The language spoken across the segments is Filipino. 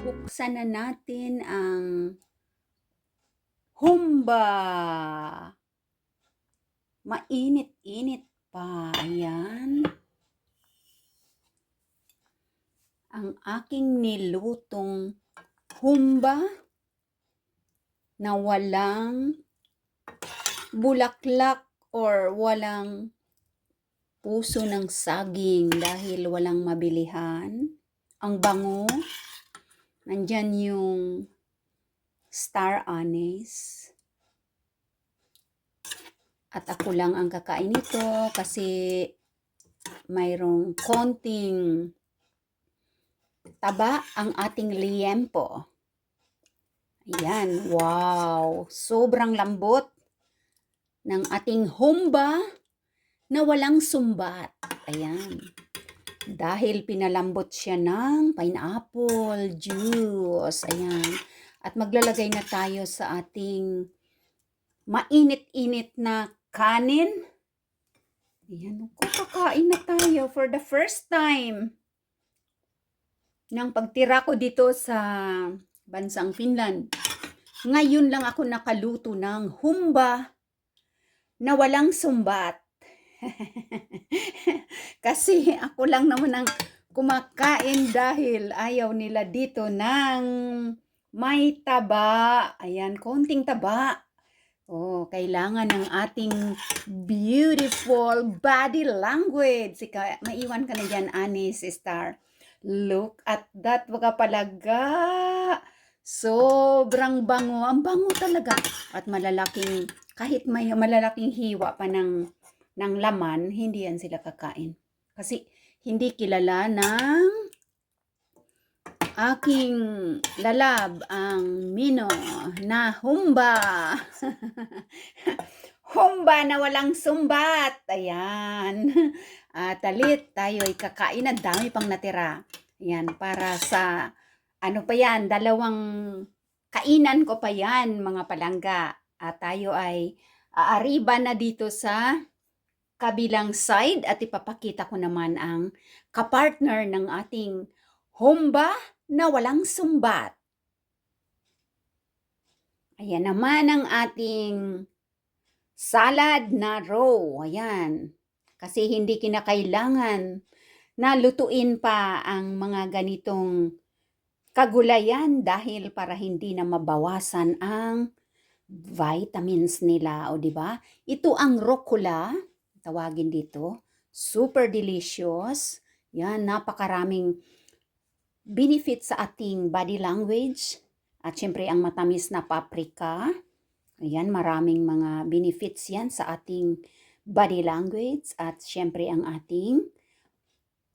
buksan na natin ang humba. Mainit-init pa. Ayan. Ang aking nilutong humba na walang bulaklak or walang puso ng saging dahil walang mabilihan. Ang bango. Nandyan yung star anise. At ako lang ang kakain nito kasi mayroong konting taba ang ating liempo. Ayan, wow! Sobrang lambot ng ating humba na walang sumbat. Ayan. Dahil pinalambot siya ng pineapple juice. Ayan. At maglalagay na tayo sa ating mainit-init na kanin. Ayan, kakain na tayo for the first time. Nang pagtira ko dito sa bansang Finland, ngayon lang ako nakaluto ng humba na walang sumbat. Kasi ako lang naman ang kumakain dahil ayaw nila dito ng may taba. Ayan, konting taba. Oh, kailangan ng ating beautiful body language. Maiwan ka na dyan, Anis Star. Look at that, mga palaga. Sobrang bango. Ang bango talaga. At malalaking, kahit may malalaking hiwa pa ng laman, hindi yan sila kakain. Kasi hindi kilala ng aking lalab ang Mino na humba. Humba na walang sumbat. Ayan. Talit, tayo ay kakain. Ang dami pang natira. Ayan, para sa, ano pa yan, 2 kainan ko pa yan, mga palangga. At tayo ay aariba na dito sa kabilang side at ipapakita ko naman ang kapartner ng ating humba na walang sumbat. Ayan naman ang ating salad na raw. Ayan. Kasi hindi kinakailangan na lutuin pa ang mga ganitong kagulayan dahil para hindi na mabawasan ang vitamins nila, o di ba? Ito ang rucola, tawagin dito. Super delicious. Yan, napakaraming benefit sa ating body language. At syempre ang matamis na paprika. Ayan, maraming mga benefits yan sa ating body language. At syempre ang ating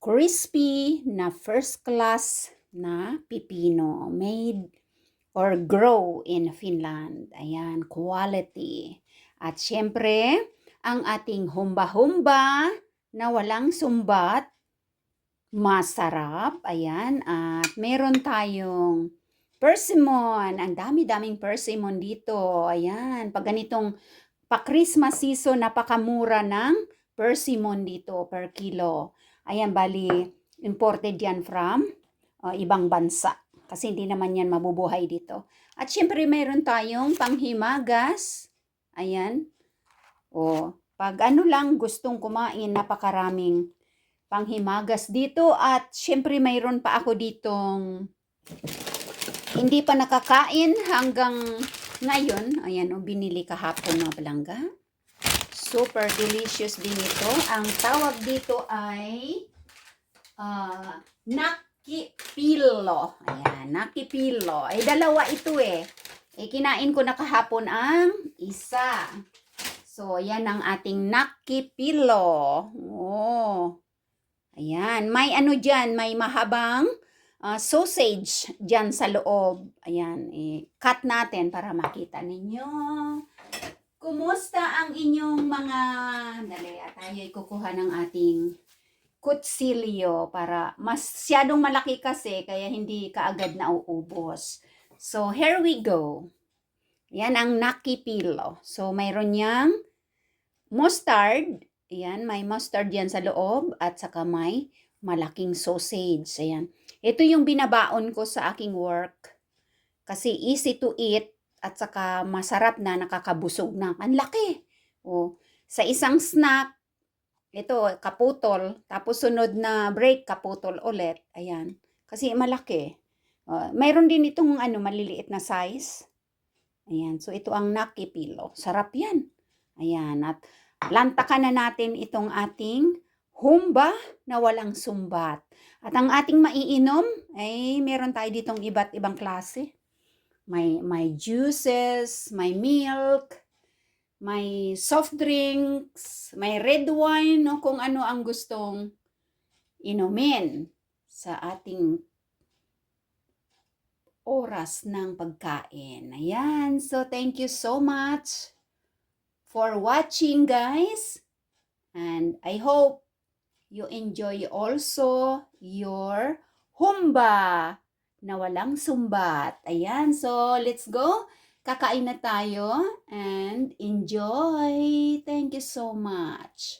crispy na first class na pipino. Made or grow in Finland. Ayan, quality. At syempre, ang ating humba-humba na walang sumbat. Masarap. Ayan. At meron tayong persimmon. Ang dami-daming persimmon dito. Ayan. Pag ganitong pa-Christmas season, napakamura ng persimmon dito per kilo. Ayan, bali, imported yan from ibang bansa. Kasi hindi naman yan mabubuhay dito. At syempre, meron tayong panghimagas. Ayan. O, pag ano lang gustong kumain, napakaraming panghimagas dito. At syempre mayroon pa ako ditong hindi pa nakakain hanggang ngayon. Ayan, binili kahapon, mga palangga. Super delicious din ito. Ang tawag dito ay nakipilo. Ayan, nakipilo. Ay, dalawa ito eh. Kinain ko na kahapon ang isa. So, ayan ang ating nakipilo. Oh. Ayan, may ano dyan, may mahabang sausage dyan sa loob. Ayan, cut natin para makita ninyo. Kumusta ang inyong mga, dali, tayo ay kukuha ng ating kutsilyo para masyadong malaki kasi kaya hindi kaagad na uubos. So, here we go. Yan ang nakipilo. So, mayroon niyang mustard. Ayan, may mustard yan sa loob at saka may malaking sausage. Ayan. Ito yung binabaon ko sa aking work. Kasi easy to eat at saka masarap na, nakakabusog na. Ang laki. O, sa isang snack, ito, kaputol. Tapos sunod na break, kaputol ulit. Ayan. Kasi malaki. Mayroon din itong maliliit na size. Ayan. So, ito ang nakipilo. Sarap yan. Ayan. At lantakan na natin itong ating humba na walang sumbat. At ang ating maiinom, ay meron tayo ditong iba't ibang klase. May juices, may milk, may soft drinks, may red wine, no, kung ano ang gustong inumin sa ating oras ng pagkain. Ayan. So, thank you so much for watching, guys. And I hope you enjoy also your humba na walang sumbat. Ayan. So, let's go. Kakain na tayo and enjoy. Thank you so much.